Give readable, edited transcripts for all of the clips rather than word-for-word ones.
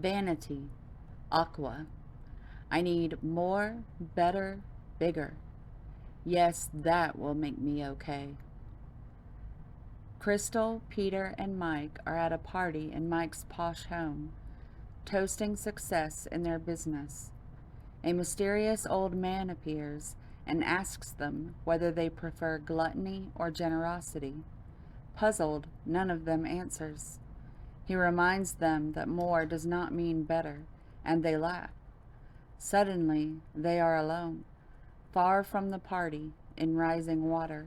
Vanity, aqua. I need more, better, bigger. Yes, that will make me okay. Crystal, Peter, and Mike are at a party in Mike's posh home, toasting success in their business. A mysterious old man appears and asks them whether they prefer gluttony or generosity. Puzzled, none of them answers. He reminds them that more does not mean better, and they laugh. Suddenly, they are alone, far from the party, in rising water.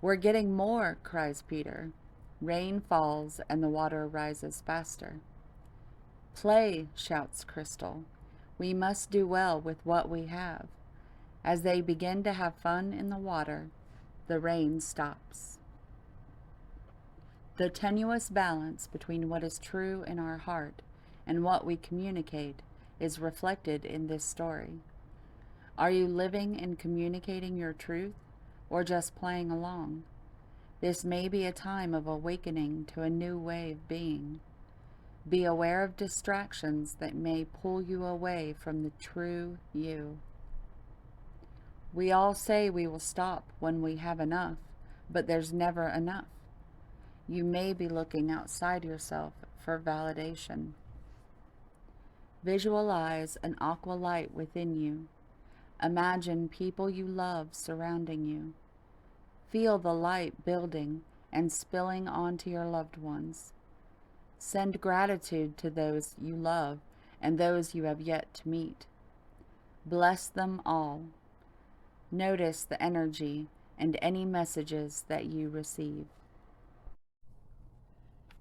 "We're getting more," cries Peter. Rain falls, and the water rises faster. "Play," shouts Crystal. "We must do well with what we have." As they begin to have fun in the water, the rain stops. The tenuous balance between what is true in our heart and what we communicate is reflected in this story. Are you living and communicating your truth, or just playing along? This may be a time of awakening to a new way of being. Be aware of distractions that may pull you away from the true you. We all say we will stop when we have enough, but there's never enough. You may be looking outside yourself for validation. Visualize an aqua light within you. Imagine people you love surrounding you. Feel the light building and spilling onto your loved ones. Send gratitude to those you love and those you have yet to meet. Bless them all. Notice the energy and any messages that you receive.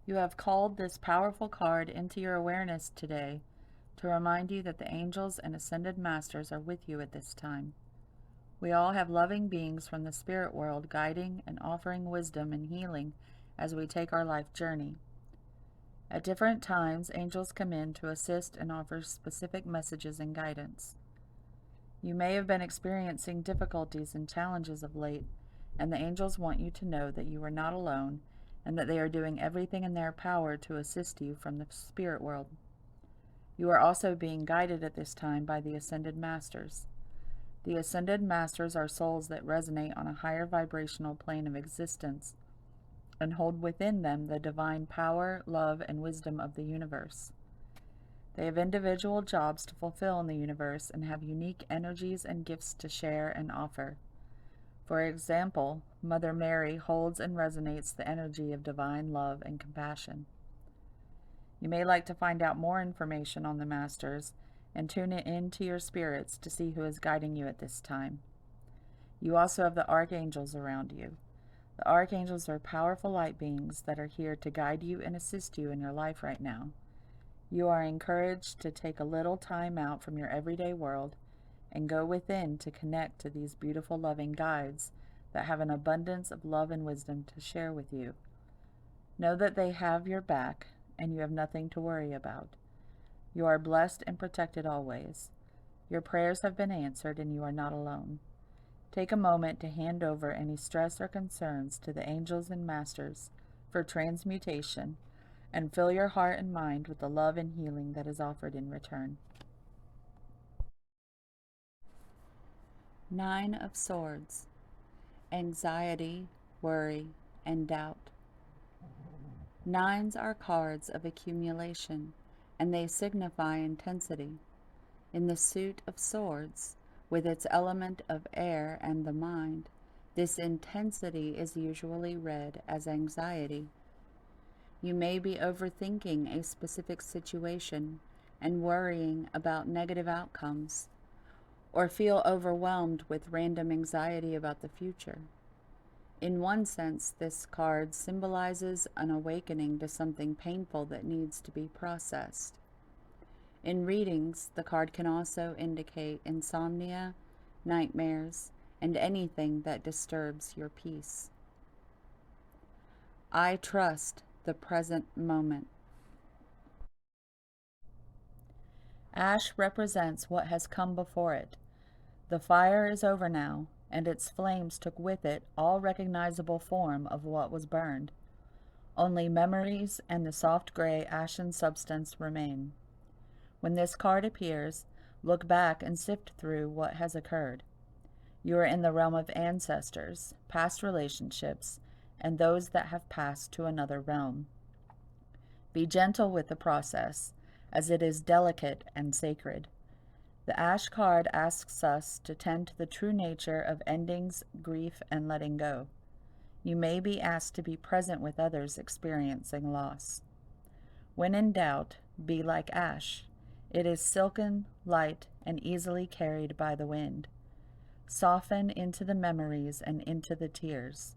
You have called this powerful card into your awareness today to remind you that the angels and ascended masters are with you at this time. We all have loving beings from the spirit world guiding and offering wisdom and healing as we take our life journey. At different times, angels come in to assist and offer specific messages and guidance. You may have been experiencing difficulties and challenges of late, and the angels want you to know that you are not alone and that they are doing everything in their power to assist you from the spirit world. You are also being guided at this time by the Ascended Masters. The Ascended Masters are souls that resonate on a higher vibrational plane of existence and hold within them the divine power, love, and wisdom of the universe. They have individual jobs to fulfill in the universe and have unique energies and gifts to share and offer. For example, Mother Mary holds and resonates the energy of divine love and compassion. You may like to find out more information on the Masters and tune it into your spirits to see who is guiding you at this time. You also have the archangels around you. The archangels are powerful light beings that are here to guide you and assist you in your life right now. You are encouraged to take a little time out from your everyday world and go within to connect to these beautiful loving guides that have an abundance of love and wisdom to share with you. Know that they have your back and you have nothing to worry about. You are blessed and protected always. Your prayers have been answered and you are not alone. Take a moment to hand over any stress or concerns to the angels and masters for transmutation and fill your heart and mind with the love and healing that is offered in return. 9 of Swords. Anxiety, worry, and doubt. Nines are cards of accumulation, and they signify intensity. In the suit of swords, with its element of air and the mind, this intensity is usually read as anxiety. You may be overthinking a specific situation and worrying about negative outcomes, or feel overwhelmed with random anxiety about the future. In one sense, this card symbolizes an awakening to something painful that needs to be processed. In readings, the card can also indicate insomnia, nightmares, and anything that disturbs your peace. I trust the present moment. Ash represents what has come before it. The fire is over now, and its flames took with it all recognizable form of what was burned. Only memories and the soft gray ashen substance remain. When this card appears, look back and sift through what has occurred. You are in the realm of ancestors, past relationships, and those that have passed to another realm. Be gentle with the process, as it is delicate and sacred. The ash card asks us to tend to the true nature of endings, grief, and letting go. You may be asked to be present with others experiencing loss. When in doubt, be like ash. It is silken, light, and easily carried by the wind. Soften into the memories and into the tears.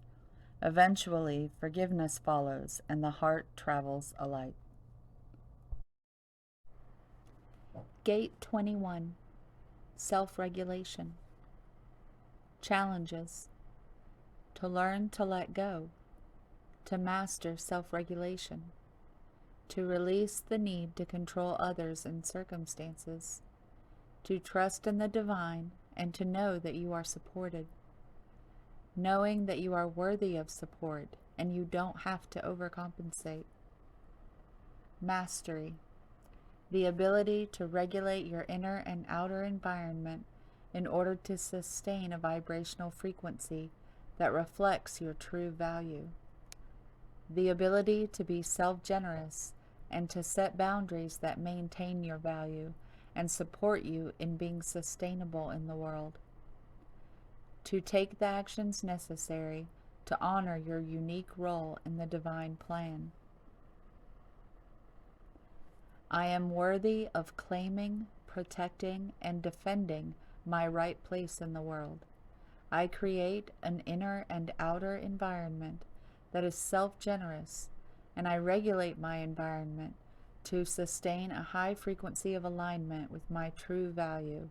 Eventually, forgiveness follows, and the heart travels alight. Gate 21. Self-regulation. Challenges. To learn to let go. To master self-regulation. To release the need to control others and circumstances. To trust in the divine and to know that you are supported. Knowing that you are worthy of support and you don't have to overcompensate. Mastery. The ability to regulate your inner and outer environment in order to sustain a vibrational frequency that reflects your true value. The ability to be self-generous and to set boundaries that maintain your value and support you in being sustainable in the world. To take the actions necessary to honor your unique role in the divine plan. I am worthy of claiming, protecting, and defending my right place in the world. I create an inner and outer environment that is self-generous, and I regulate my environment to sustain a high frequency of alignment with my true value.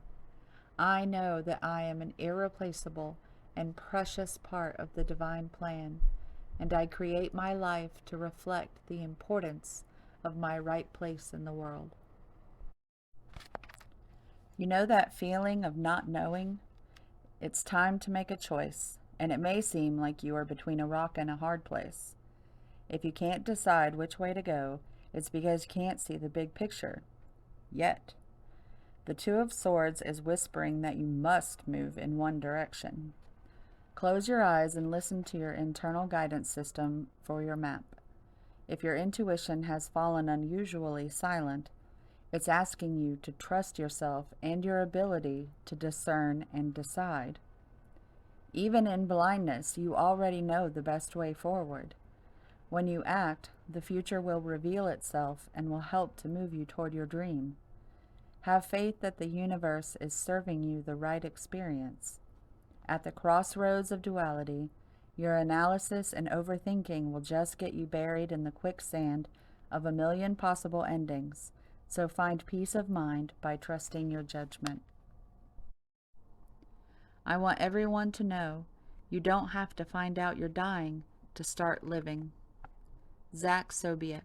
I know that I am an irreplaceable and precious part of the divine plan, and I create my life to reflect the importance of my right place in the world. You know that feeling of not knowing? It's time to make a choice, and it may seem like you are between a rock and a hard place. If you can't decide which way to go, it's because you can't see the big picture. Yet. The Two of Swords is whispering that you must move in one direction. Close your eyes and listen to your internal guidance system for your map. If your intuition has fallen unusually silent, it's asking you to trust yourself and your ability to discern and decide. Even in blindness, you already know the best way forward. When you act, the future will reveal itself and will help to move you toward your dream. Have faith that the universe is serving you the right experience. At the crossroads of duality, your analysis and overthinking will just get you buried in the quicksand of a million possible endings, so find peace of mind by trusting your judgment. I want everyone to know you don't have to find out you're dying to start living. Zach Sobiek.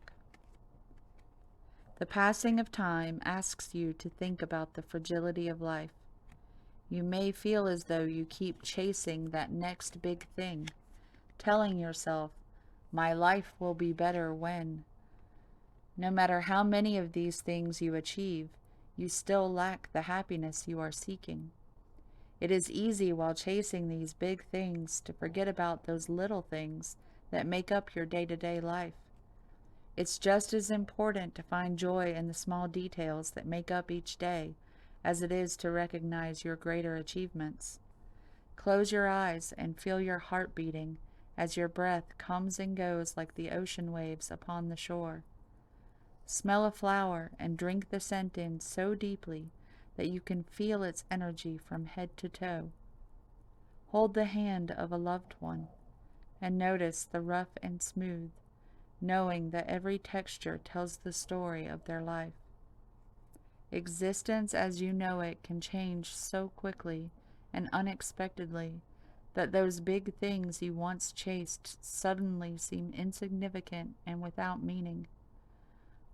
The passing of time asks you to think about the fragility of life. You may feel as though you keep chasing that next big thing, telling yourself, my life will be better when. No matter how many of these things you achieve, you still lack the happiness you are seeking. It is easy while chasing these big things to forget about those little things that make up your day-to-day life. It's just as important to find joy in the small details that make up each day as it is to recognize your greater achievements. Close your eyes and feel your heart beating as your breath comes and goes like the ocean waves upon the shore. Smell a flower and drink the scent in so deeply that you can feel its energy from head to toe. Hold the hand of a loved one and notice the rough and smooth, knowing that every texture tells the story of their life. Existence as you know it can change so quickly and unexpectedly that those big things you once chased suddenly seem insignificant and without meaning.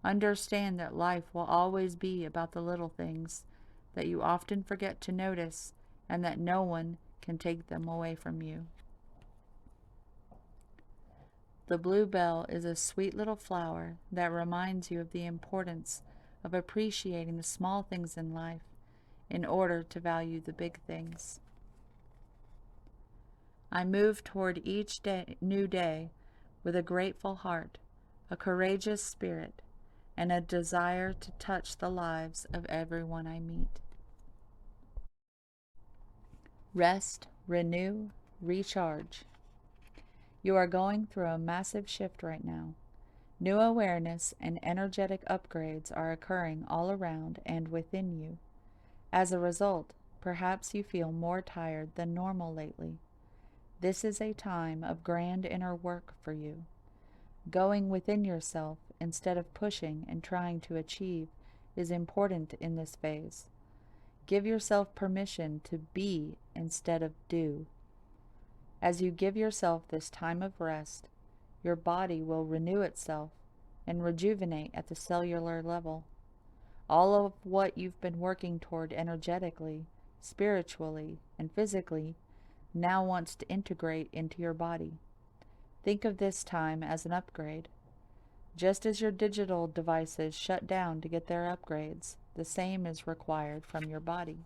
Understand that life will always be about the little things that you often forget to notice, and that no one can take them away from you. The bluebell is a sweet little flower that reminds you of the importance of appreciating the small things in life in order to value the big things. I move toward each new day with a grateful heart, a courageous spirit, and a desire to touch the lives of everyone I meet. Rest, renew, recharge. You are going through a massive shift right now. New awareness and energetic upgrades are occurring all around and within you. As a result, perhaps you feel more tired than normal lately. This is a time of grand inner work for you. Going within yourself instead of pushing and trying to achieve is important in this phase. Give yourself permission to be instead of do. As you give yourself this time of rest, your body will renew itself and rejuvenate at the cellular level. All of what you've been working toward energetically, spiritually, and physically now wants to integrate into your body. Think of this time as an upgrade. Just as your digital devices shut down to get their upgrades, the same is required from your body.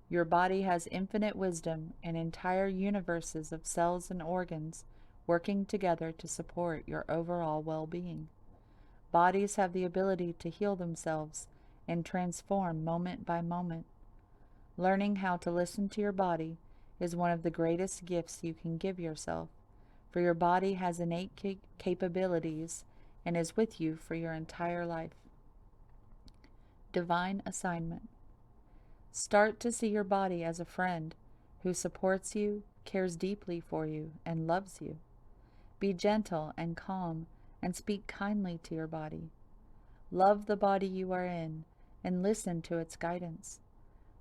Your body has infinite wisdom and entire universes of cells and organs working together to support your overall well-being. Bodies have the ability to heal themselves and transform moment by moment. Learning how to listen to your body is one of the greatest gifts you can give yourself, for your body has innate capabilities and is with you for your entire life. Divine assignment. Start to see your body as a friend who supports you, cares deeply for you, and loves you. Be gentle and calm and speak kindly to your body. Love the body you are in and listen to its guidance.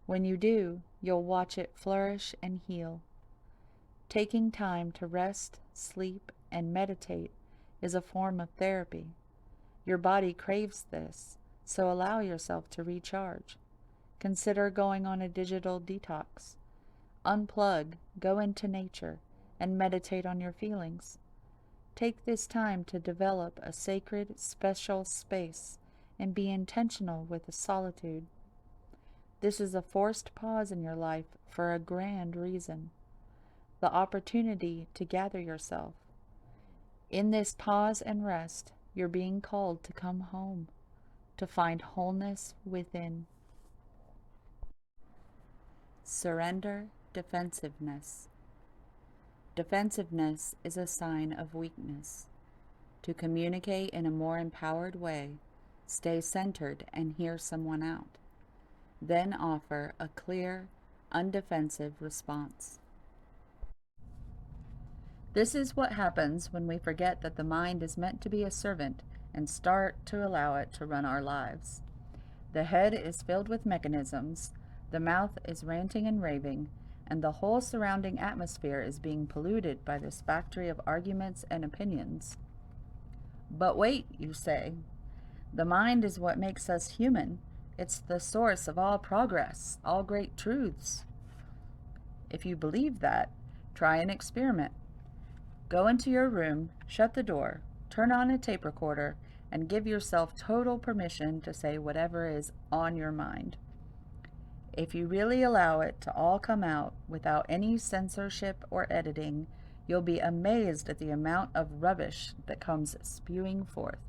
When you do, you'll watch it flourish and heal. Taking time to rest, sleep, and meditate is a form of therapy. Your body craves this, so allow yourself to recharge. Consider going on a digital detox. Unplug, go into nature, and meditate on your feelings. Take this time to develop a sacred, special space and be intentional with the solitude. This is a forced pause in your life for a grand reason. The opportunity to gather yourself. In this pause and rest, you're being called to come home, to find wholeness within. Surrender, defensiveness. Defensiveness is a sign of weakness. To communicate in a more empowered way, stay centered and hear someone out. Then offer a clear, undefensive response. This is what happens when we forget that the mind is meant to be a servant and start to allow it to run our lives. The head is filled with mechanisms, the mouth is ranting and raving, and the whole surrounding atmosphere is being polluted by this factory of arguments and opinions. But wait, you say. The mind is what makes us human. It's the source of all progress, all great truths. If you believe that, try an experiment. Go into your room, shut the door, turn on a tape recorder, and give yourself total permission to say whatever is on your mind. If you really allow it to all come out without any censorship or editing, you'll be amazed at the amount of rubbish that comes spewing forth.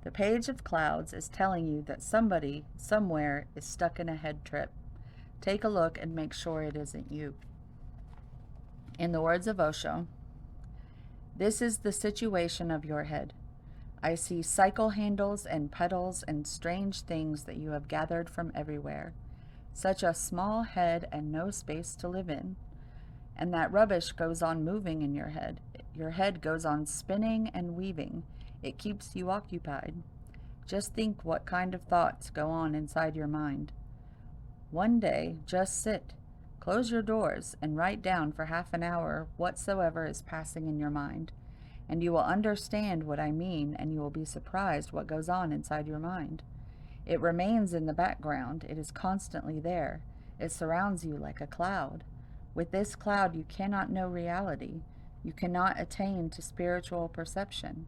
The page of clouds is telling you that somebody, somewhere, is stuck in a head trip. Take a look and make sure it isn't you. In the words of Osho, this is the situation of your head. I see cycle handles and pedals and strange things that you have gathered from everywhere. Such a small head and no space to live in. And that rubbish goes on moving in your head. Your head goes on spinning and weaving. It keeps you occupied. Just think what kind of thoughts go on inside your mind. One day, just sit, close your doors, and write down for half an hour whatsoever is passing in your mind. And you will understand what I mean, and you will be surprised what goes on inside your mind. It remains in the background. It is constantly there. It surrounds you like a cloud. With this cloud, you cannot know reality. You cannot attain to spiritual perception.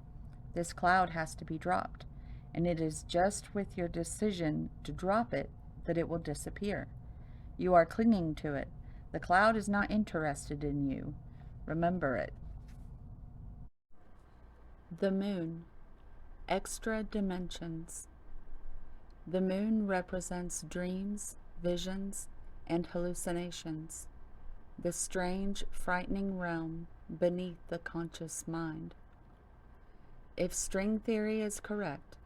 This cloud has to be dropped, and it is just with your decision to drop it that it will disappear. You are clinging to it. The cloud is not interested in you. Remember it. The moon. Extra dimensions. The moon represents dreams, visions, and hallucinations, the strange, frightening realm beneath the conscious mind. If string theory is correct,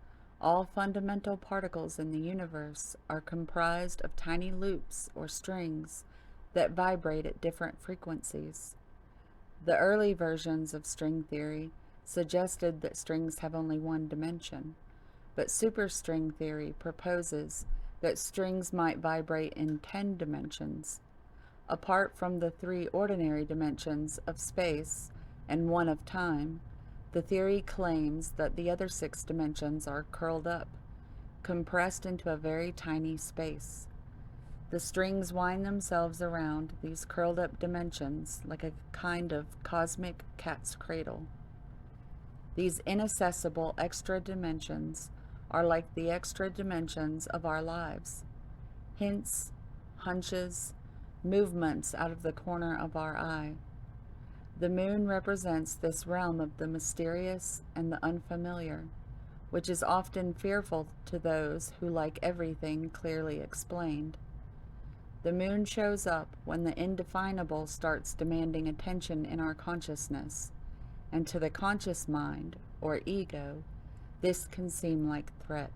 all fundamental particles in the universe are comprised of tiny loops or strings that vibrate at different frequencies. The early versions of string theory suggested that strings have only one dimension, but superstring theory proposes that strings might vibrate in 10 dimensions. Apart from the 3 ordinary dimensions of space and 1 of time, the theory claims that the other 6 dimensions are curled up, compressed into a very tiny space. The strings wind themselves around these curled up dimensions like a kind of cosmic cat's cradle. These inaccessible extra dimensions are like the extra dimensions of our lives. Hints, hunches, movements out of the corner of our eye. The moon represents this realm of the mysterious and the unfamiliar, which is often fearful to those who like everything clearly explained. The moon shows up when the indefinable starts demanding attention in our consciousness, and to the conscious mind, or ego, this can seem like threat.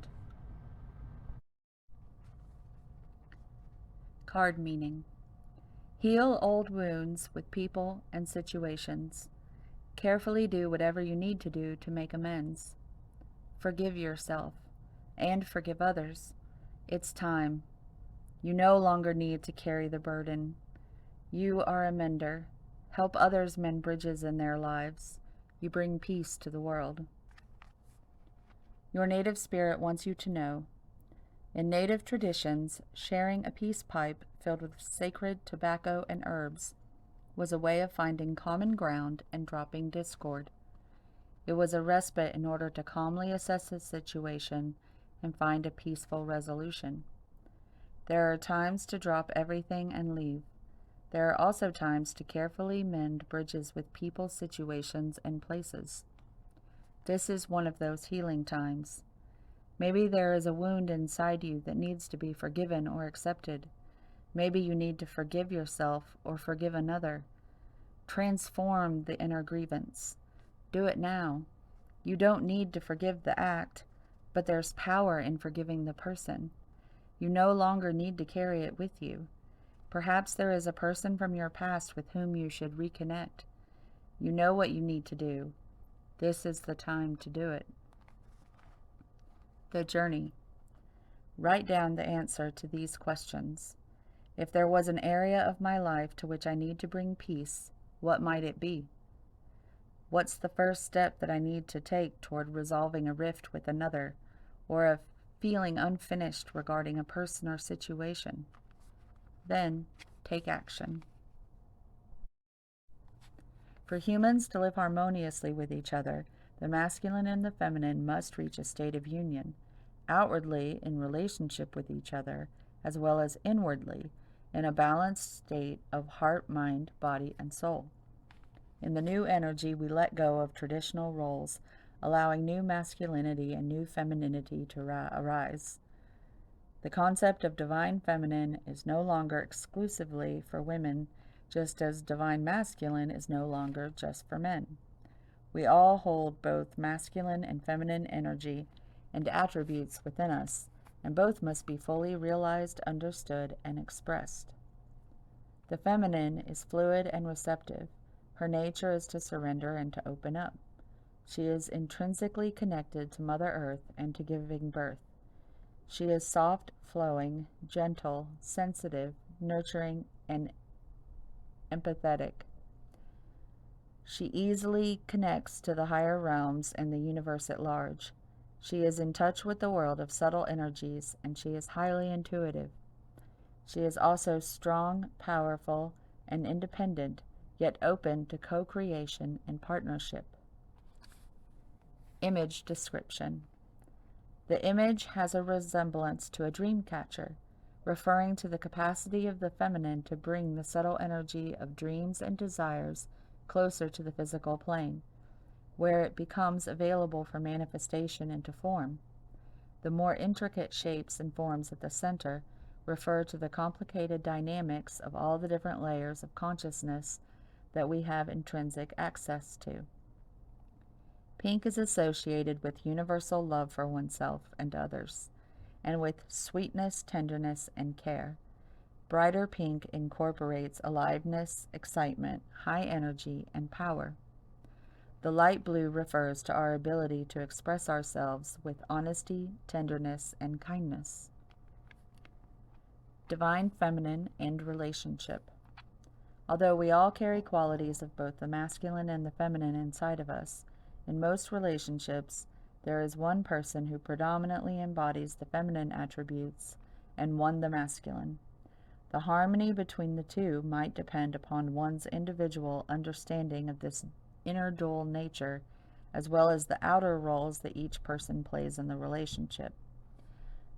Card meaning. Heal old wounds with people and situations. Carefully do whatever you need to do to make amends. Forgive yourself and forgive others. It's time. You no longer need to carry the burden. You are a mender. Help others mend bridges in their lives. You bring peace to the world. Your native spirit wants you to know. In native traditions, sharing a peace pipe filled with sacred tobacco and herbs was a way of finding common ground and dropping discord. It was a respite in order to calmly assess the situation and find a peaceful resolution. There are times to drop everything and leave. There are also times to carefully mend bridges with people, situations, and places. This is one of those healing times. Maybe there is a wound inside you that needs to be forgiven or accepted. Maybe you need to forgive yourself or forgive another. Transform the inner grievance. Do it now. You don't need to forgive the act, but there's power in forgiving the person. You no longer need to carry it with you. Perhaps there is a person from your past with whom you should reconnect. You know what you need to do. This is the time to do it. The journey. Write down the answer to these questions. If there was an area of my life to which I need to bring peace, what might it be? What's the first step that I need to take toward resolving a rift with another, or a feeling unfinished regarding a person or situation? Then, take action. For humans to live harmoniously with each other, the masculine and the feminine must reach a state of union, outwardly in relationship with each other, as well as inwardly, in a balanced state of heart, mind, body, and soul. In the new energy, we let go of traditional roles, allowing new masculinity and new femininity to arise. The concept of divine feminine is no longer exclusively for women, just as divine masculine is no longer just for men. We all hold both masculine and feminine energy and attributes within us, and both must be fully realized, understood, and expressed. The feminine is fluid and receptive. Her nature is to surrender and to open up. She is intrinsically connected to Mother Earth and to giving birth. She is soft, flowing, gentle, sensitive, nurturing, and empathetic. She easily connects to the higher realms and the universe at large. She is in touch with the world of subtle energies, and she is highly intuitive. She is also strong, powerful, and independent, yet open to co-creation and partnership. Image description. The image has a resemblance to a dream catcher, referring to the capacity of the feminine to bring the subtle energy of dreams and desires closer to the physical plane, where it becomes available for manifestation into form. The more intricate shapes and forms at the center refer to the complicated dynamics of all the different layers of consciousness that we have intrinsic access to. Pink is associated with universal love for oneself and others, and with sweetness, tenderness, and care. Brighter pink incorporates aliveness, excitement, high energy, and power. The light blue refers to our ability to express ourselves with honesty, tenderness, and kindness. Divine Feminine and Relationship. Although we all carry qualities of both the masculine and the feminine inside of us, in most relationships, there is one person who predominantly embodies the feminine attributes and one the masculine. The harmony between the two might depend upon one's individual understanding of this inner dual nature, as well as the outer roles that each person plays in the relationship.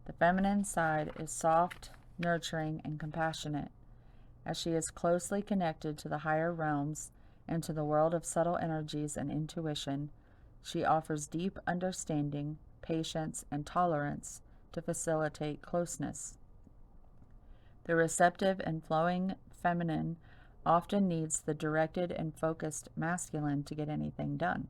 The feminine side is soft, nurturing, and compassionate. As she is closely connected to the higher realms and to the world of subtle energies and intuition, she offers deep understanding, patience, and tolerance to facilitate closeness. The receptive and flowing feminine often needs the directed and focused masculine to get anything done.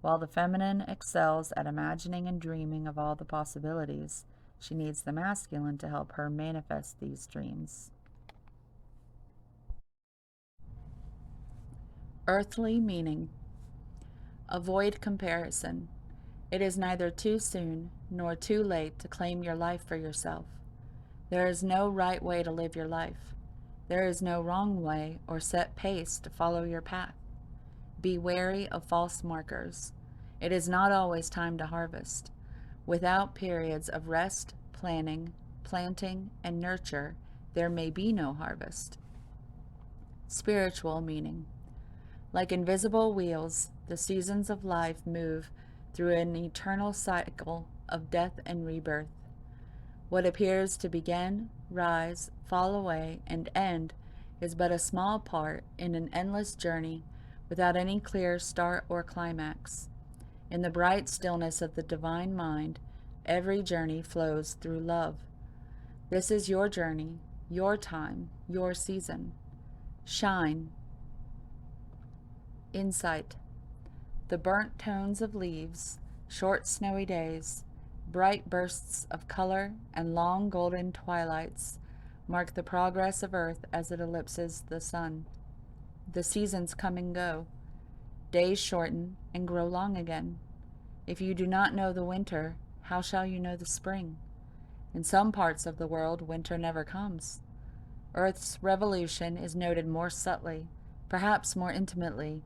While the feminine excels at imagining and dreaming of all the possibilities, she needs the masculine to help her manifest these dreams. Earthly meaning. Avoid comparison. It is neither too soon nor too late to claim your life for yourself. There is no right way to live your life. There is no wrong way or set pace to follow your path. Be wary of false markers. It is not always time to harvest. Without periods of rest, planning, planting, and nurture, there may be no harvest. Spiritual meaning. Like invisible wheels, the seasons of life move through an eternal cycle of death and rebirth. What appears to begin, rise, fall away, and end is but a small part in an endless journey without any clear start or climax. In the bright stillness of the divine mind, every journey flows through love. This is your journey, your time, your season. Shine. Insight. The burnt tones of leaves, short snowy days, bright bursts of color, and long golden twilights mark the progress of earth as it ellipses the sun. The seasons come and go. Days shorten and grow long again. If you do not know the winter, how shall you know the spring? In some parts of the world, winter never comes. Earth's revolution is noted more subtly, perhaps more intimately.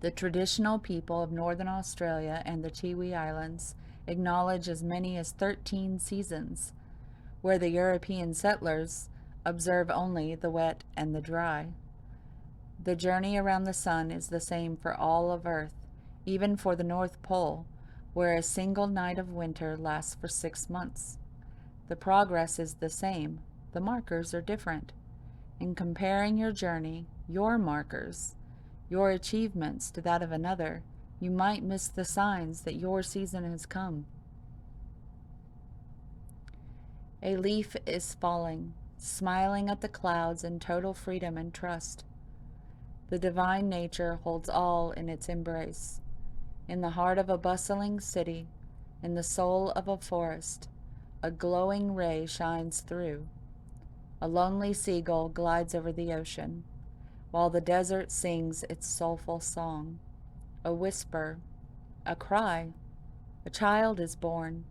The traditional people of northern Australia and the Tiwi Islands acknowledge as many as 13 seasons, where the European settlers observe only the wet and the dry. The journey around the sun is the same for all of Earth, even for the North Pole, where a single night of winter lasts for 6 months. The progress is the same, the markers are different. In comparing your journey, your markers, your achievements to that of another, you might miss the signs that your season has come. A leaf is falling, smiling at the clouds in total freedom and trust. The divine nature holds all in its embrace. In the heart of a bustling city, in the soul of a forest, a glowing ray shines through. A lonely seagull glides over the ocean, while the desert sings its soulful song. A whisper, a cry, a child is born,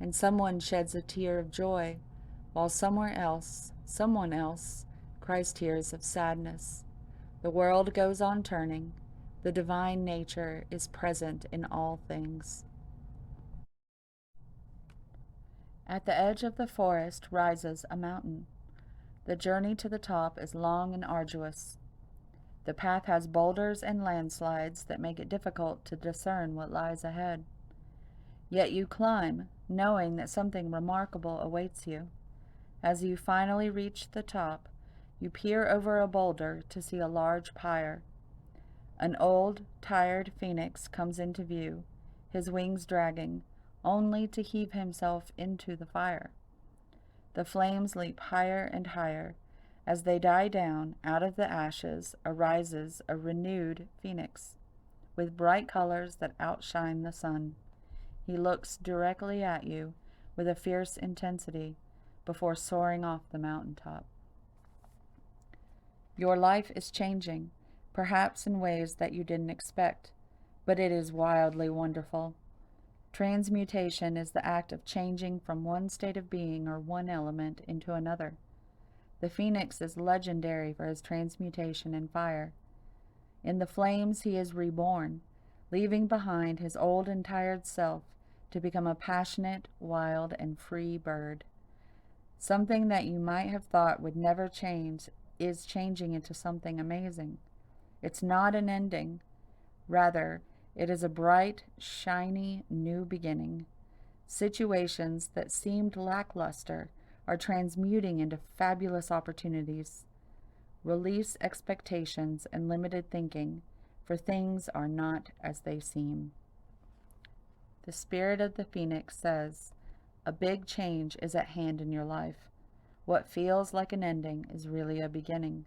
and someone sheds a tear of joy, while somewhere else, someone else, cries tears of sadness. The world goes on turning. The divine nature is present in all things. At the edge of the forest rises a mountain. The journey to the top is long and arduous. The path has boulders and landslides that make it difficult to discern what lies ahead. Yet you climb, knowing that something remarkable awaits you. As you finally reach the top, you peer over a boulder to see a large pyre. An old, tired phoenix comes into view, his wings dragging, only to heave himself into the fire. The flames leap higher and higher. As they die down, out of the ashes arises a renewed phoenix, with bright colors that outshine the sun. He looks directly at you with a fierce intensity before soaring off the mountaintop. Your life is changing, perhaps in ways that you didn't expect, but it is wildly wonderful. Transmutation is the act of changing from one state of being or one element into another. The phoenix is legendary for his transmutation in fire. In the flames he is reborn, leaving behind his old and tired self to become a passionate, wild, and free bird. Something that you might have thought would never change is changing into something amazing. It's not an ending. Rather, it is a bright, shiny, new beginning. Situations that seemed lackluster are transmuting into fabulous opportunities. Release expectations and limited thinking, for things are not as they seem. The spirit of the phoenix says, a big change is at hand in your life. What feels like an ending is really a beginning.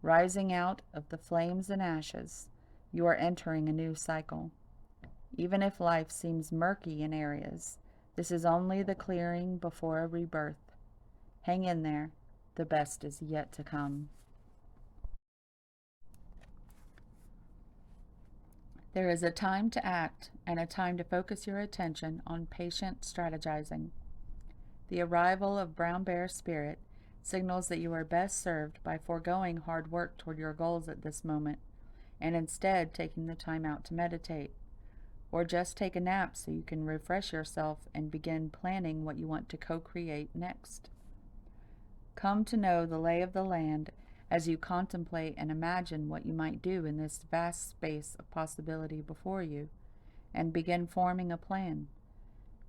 Rising out of the flames and ashes, you are entering a new cycle. Even if life seems murky in areas, this is only the clearing before a rebirth. Hang in there. The best is yet to come. There is a time to act and a time to focus your attention on patient strategizing. The arrival of Brown Bear Spirit signals that you are best served by foregoing hard work toward your goals at this moment, and instead taking the time out to meditate, or just take a nap so you can refresh yourself and begin planning what you want to co-create next. Come to know the lay of the land as you contemplate and imagine what you might do in this vast space of possibility before you, and begin forming a plan.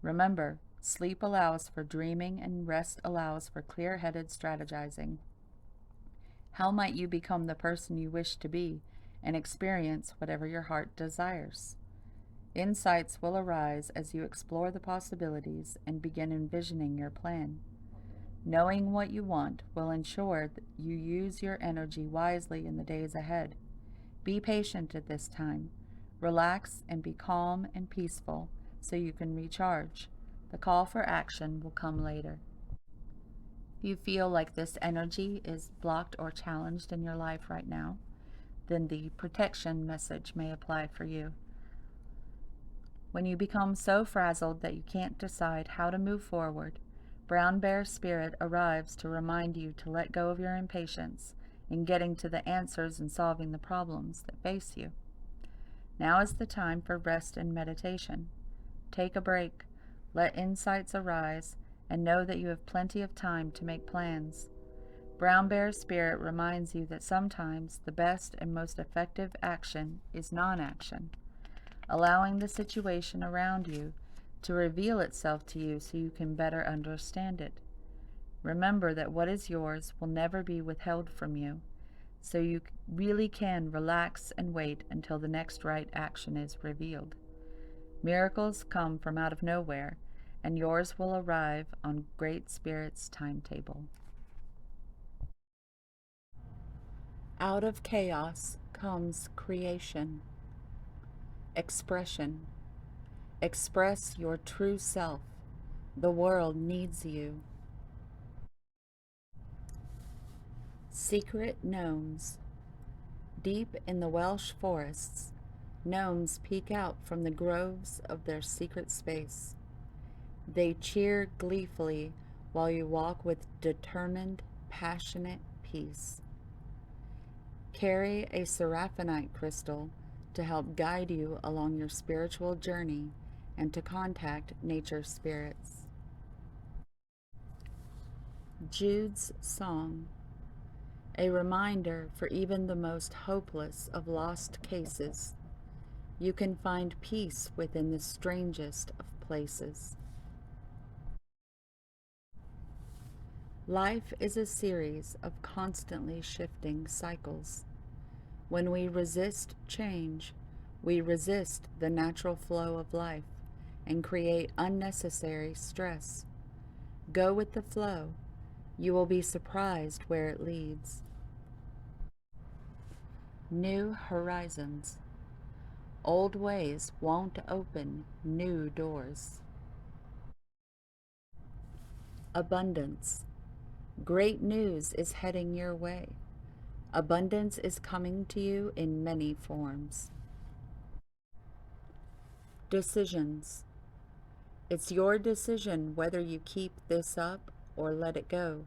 Remember, sleep allows for dreaming and rest allows for clear-headed strategizing. How might you become the person you wish to be and experience whatever your heart desires? Insights will arise as you explore the possibilities and begin envisioning your plan. Knowing what you want will ensure that you use your energy wisely in the days ahead. Be patient at this time. Relax and be calm and peaceful so you can recharge. The call for action will come later. If you feel like this energy is blocked or challenged in your life right now, then the protection message may apply for you. When you become so frazzled that you can't decide how to move forward, Brown Bear Spirit arrives to remind you to let go of your impatience in getting to the answers and solving the problems that face you. Now is the time for rest and meditation. Take a break, let insights arise, and know that you have plenty of time to make plans. Brown Bear Spirit reminds you that sometimes the best and most effective action is non-action, allowing the situation around you to reveal itself to you so you can better understand it. Remember that what is yours will never be withheld from you, so you really can relax and wait until the next right action is revealed. Miracles come from out of nowhere, and yours will arrive on Great Spirit's timetable. Out of chaos comes creation. Expression. Express your true self. The world needs you. Secret gnomes. Deep in the Welsh forests, gnomes peek out from the groves of their secret space. They cheer gleefully while you walk with determined, passionate peace. Carry a seraphinite crystal to help guide you along your spiritual journey and to contact nature spirits. Jude's Song. a reminder for even the most hopeless of lost cases. You can find peace within the strangest of places. Life is a series of constantly shifting cycles. When we resist change, we resist the natural flow of life and create unnecessary stress. Go with the flow. You will be surprised where it leads. New horizons. Old ways won't open new doors. Abundance. Great news is heading your way. Abundance is coming to you in many forms. Decisions. It's your decision whether you keep this up or let it go,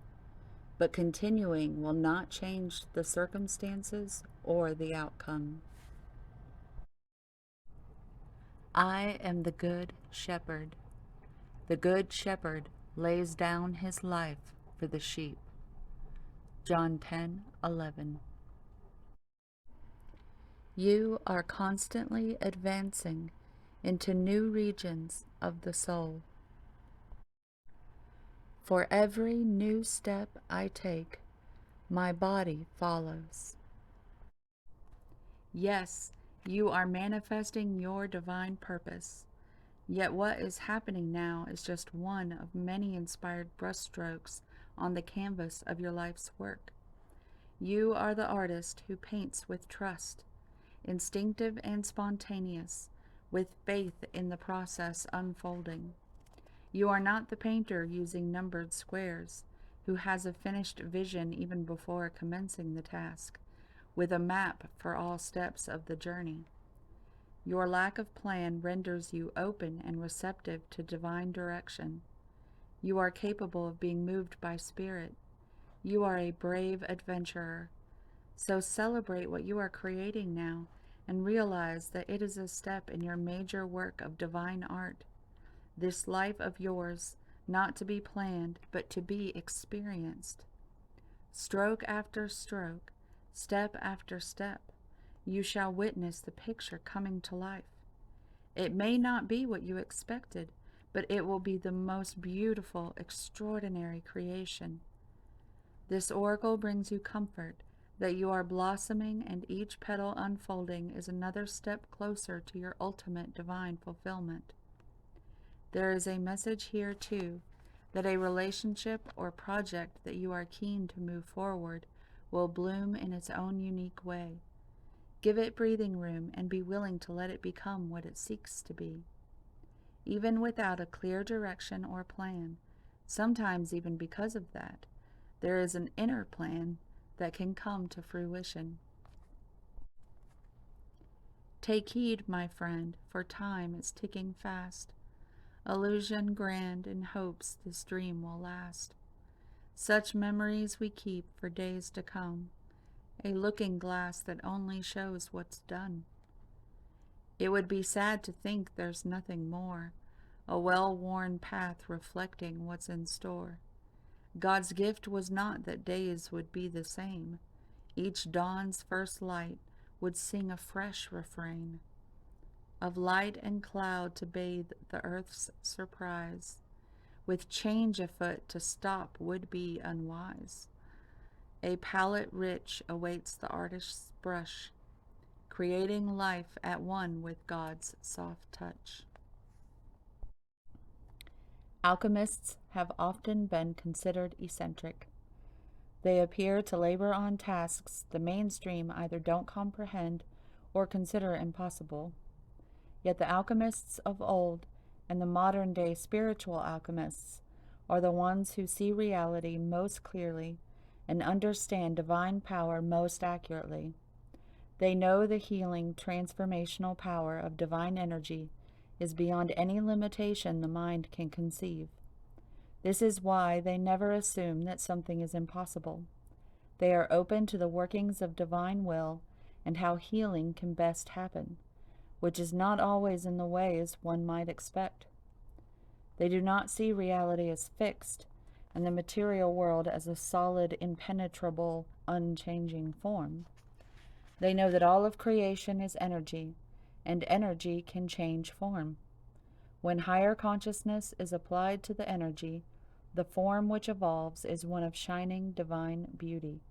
but continuing will not change the circumstances or the outcome. I am the good shepherd. The good shepherd lays down his life for the sheep. John 10:11. You are constantly advancing into new regions of the soul. For every new step I take, my body follows. Yes, you are manifesting your divine purpose. Yet what is happening now is just one of many inspired brushstrokes on the canvas of your life's work. You are the artist who paints with trust, instinctive and spontaneous, with faith in the process unfolding. You are not the painter using numbered squares, who has a finished vision even before commencing the task, with a map for all steps of the journey. Your lack of plan renders you open and receptive to divine direction. You are capable of being moved by spirit. You are a brave adventurer. So celebrate what you are creating now and realize that it is a step in your major work of divine art. This life of yours, not to be planned, but to be experienced. Stroke after stroke, step after step, you shall witness the picture coming to life. It may not be what you expected, but it will be the most beautiful, extraordinary creation. This oracle brings you comfort that you are blossoming, and each petal unfolding is another step closer to your ultimate divine fulfillment. There is a message here, too, that a relationship or project that you are keen to move forward will bloom in its own unique way. Give it breathing room and be willing to let it become what it seeks to be. Even without a clear direction or plan, sometimes even because of that, there is an inner plan that can come to fruition. Take heed, my friend, for time is ticking fast. Illusion grand in hopes this dream will last. Such memories we keep for days to come, a looking glass that only shows what's done. It would be sad to think there's nothing more, a well-worn path reflecting what's in store. God's gift was not that days would be the same. Each dawn's first light would sing a fresh refrain of light and cloud to bathe the earth's surprise. With change afoot, to stop would be unwise. A palette rich awaits the artist's brush, creating life at one with God's soft touch. Alchemists have often been considered eccentric. They appear to labor on tasks the mainstream either don't comprehend or consider impossible. Yet the alchemists of old and the modern-day spiritual alchemists are the ones who see reality most clearly and understand divine power most accurately. They know the healing, transformational power of divine energy is beyond any limitation the mind can conceive. This is why they never assume that something is impossible. They are open to the workings of divine will and how healing can best happen, which is not always in the ways one might expect. They do not see reality as fixed and the material world as a solid, impenetrable, unchanging form. They know that all of creation is energy, and energy can change form. When higher consciousness is applied to the energy, the form which evolves is one of shining divine beauty.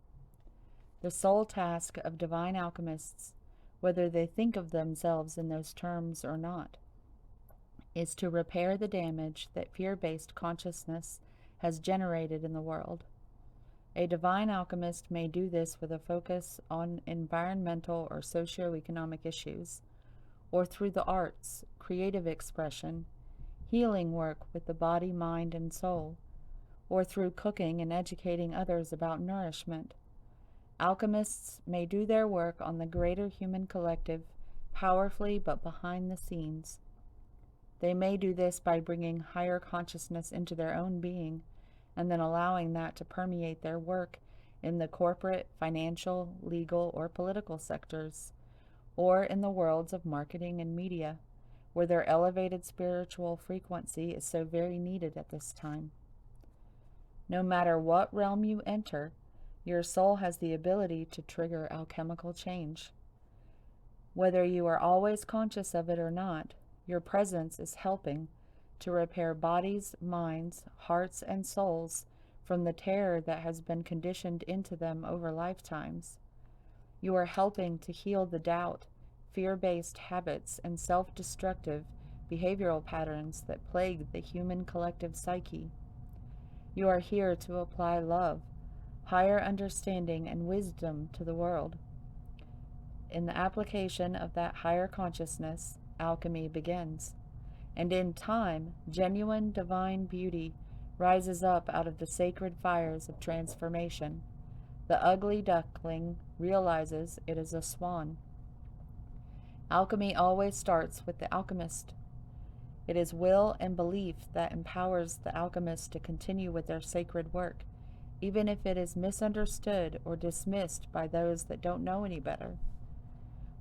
The sole task of divine alchemists, whether they think of themselves in those terms or not, is to repair the damage that fear-based consciousness has generated in the world. A divine alchemist may do this with a focus on environmental or socio-economic issues, or through the arts, creative expression, healing work with the body, mind, and soul, or through cooking and educating others about nourishment. Alchemists may do their work on the greater human collective powerfully but behind the scenes. They may do this by bringing higher consciousness into their own being and then allowing that to permeate their work in the corporate, financial, legal, or political sectors, or in the worlds of marketing and media, where their elevated spiritual frequency is so very needed at this time. No matter what realm you enter, your soul has the ability to trigger alchemical change. Whether you are always conscious of it or not, your presence is helping to repair bodies, minds, hearts, and souls from the terror that has been conditioned into them over lifetimes. You are helping to heal the doubt, fear-based habits, and self-destructive behavioral patterns that plague the human collective psyche. You are here to apply love, higher understanding, and wisdom to the world. In the application of that higher consciousness, alchemy begins. And in time, genuine divine beauty rises up out of the sacred fires of transformation. The ugly duckling realizes it is a swan. Alchemy always starts with the alchemist. It is will and belief that empowers the alchemist to continue with their sacred work, even if it is misunderstood or dismissed by those that don't know any better.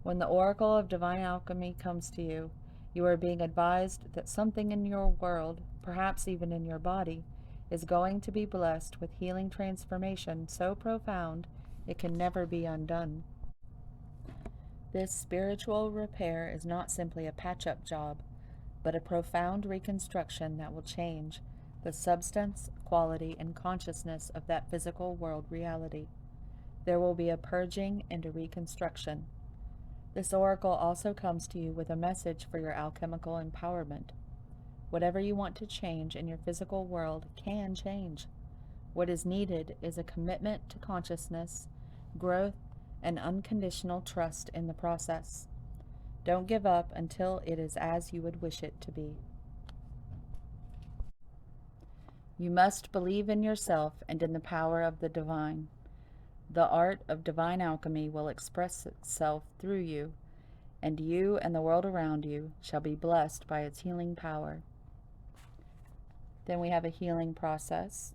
When the oracle of divine alchemy comes to you, you are being advised that something in your world, perhaps even in your body, is going to be blessed with healing transformation so profound it can never be undone. This spiritual repair is not simply a patch-up job, but a profound reconstruction that will change the substance, quality, and consciousness of that physical world reality. There will be a purging and a reconstruction. This oracle also comes to you with a message for your alchemical empowerment. Whatever you want to change in your physical world can change. What is needed is a commitment to consciousness, growth, and unconditional trust in the process. Don't give up until it is as you would wish it to be. You must believe in yourself and in the power of the divine. The art of divine alchemy will express itself through you, and you and the world around you shall be blessed by its healing power. Then we have a healing process.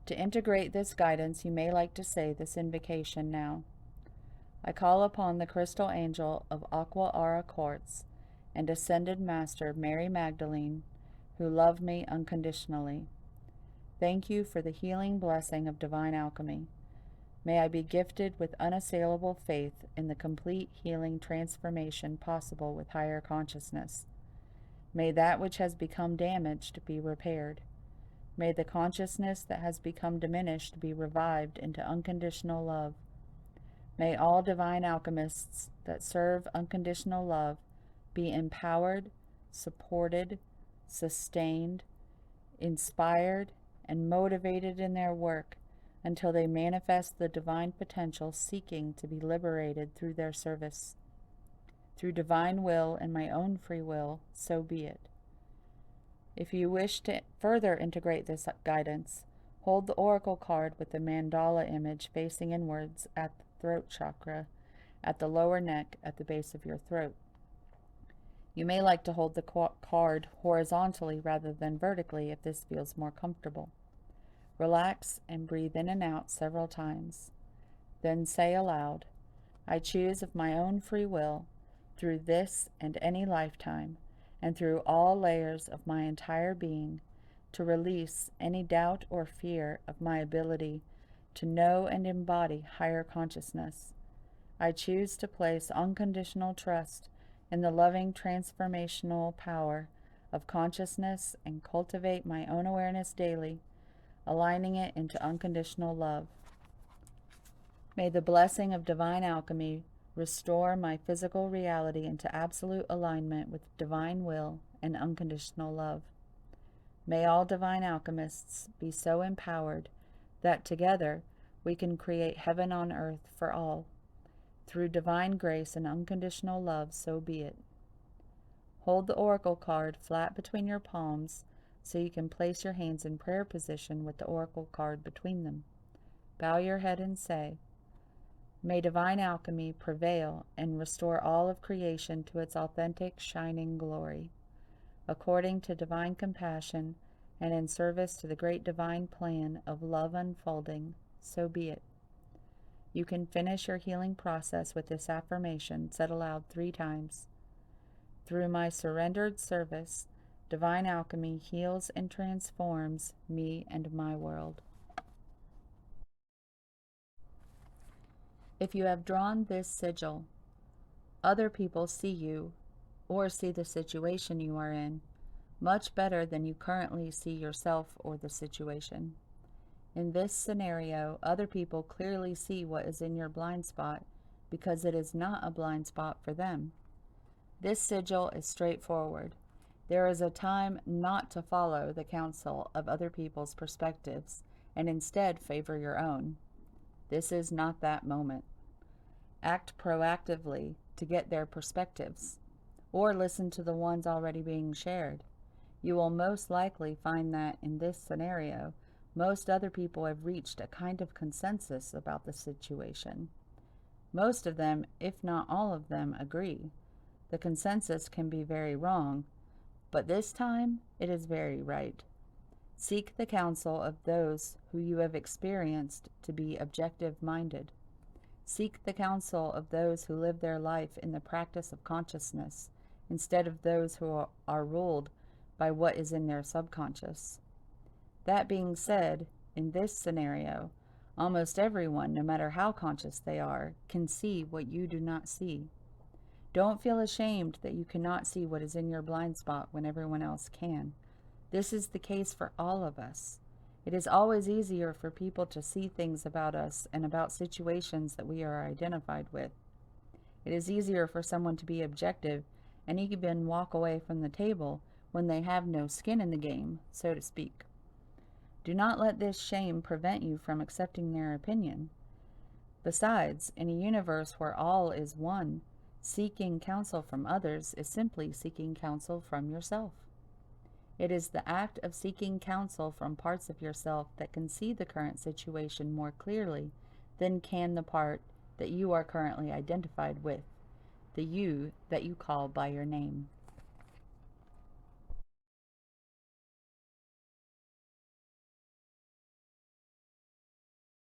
To integrate this guidance, you may like to say this invocation now. I call upon the crystal angel of Aqua Aura Quartz and Ascended Master Mary Magdalene, who love me unconditionally. Thank you for the healing blessing of divine alchemy. May I be gifted with unassailable faith in the complete healing transformation possible with higher consciousness. May that which has become damaged be repaired. May the consciousness that has become diminished be revived into unconditional love. May all divine alchemists that serve unconditional love be empowered, supported, sustained, inspired, and motivated in their work until they manifest the divine potential seeking to be liberated through their service. Through divine will and my own free will, so be it. If you wish to further integrate this guidance, hold the oracle card with the mandala image facing inwards at the throat chakra, at the lower neck, at the base of your throat. You may like to hold the card horizontally rather than vertically if this feels more comfortable. Relax and breathe in and out several times. Then say aloud, I choose of my own free will, through this and any lifetime, and through all layers of my entire being, to release any doubt or fear of my ability to know and embody higher consciousness. I choose to place unconditional trust in the loving transformational power of consciousness and cultivate my own awareness daily, aligning it into unconditional love. May the blessing of divine alchemy restore my physical reality into absolute alignment with divine will and unconditional love. May all divine alchemists be so empowered that together we can create heaven on earth for all. Through divine grace and unconditional love, so be it. Hold the oracle card flat between your palms so you can place your hands in prayer position with the oracle card between them. Bow your head and say, "May divine alchemy prevail and restore all of creation to its authentic, shining glory. According to divine compassion and in service to the great divine plan of love unfolding, so be it." You can finish your healing process with this affirmation said aloud 3 times. Through my surrendered service, divine alchemy heals and transforms me and my world. If you have drawn this sigil, other people see you or see the situation you are in much better than you currently see yourself or the situation. In this scenario, other people clearly see what is in your blind spot because it is not a blind spot for them. This sigil is straightforward. There is a time not to follow the counsel of other people's perspectives and instead favor your own. This is not that moment. Act proactively to get their perspectives, or listen to the ones already being shared. You will most likely find that in this scenario, most other people have reached a kind of consensus about the situation. Most of them, if not all of them, agree. The consensus can be very wrong, but this time it is very right. Seek the counsel of those who you have experienced to be objective-minded. Seek the counsel of those who live their life in the practice of consciousness, instead of those who are ruled by what is in their subconscious. That being said, in this scenario, almost everyone, no matter how conscious they are, can see what you do not see. Don't feel ashamed that you cannot see what is in your blind spot when everyone else can. This is the case for all of us. It is always easier for people to see things about us and about situations that we are identified with. It is easier for someone to be objective and even walk away from the table when they have no skin in the game, so to speak. Do not let this shame prevent you from accepting their opinion. Besides, in a universe where all is one, seeking counsel from others is simply seeking counsel from yourself. It is the act of seeking counsel from parts of yourself that can see the current situation more clearly than can the part that you are currently identified with, the you that you call by your name.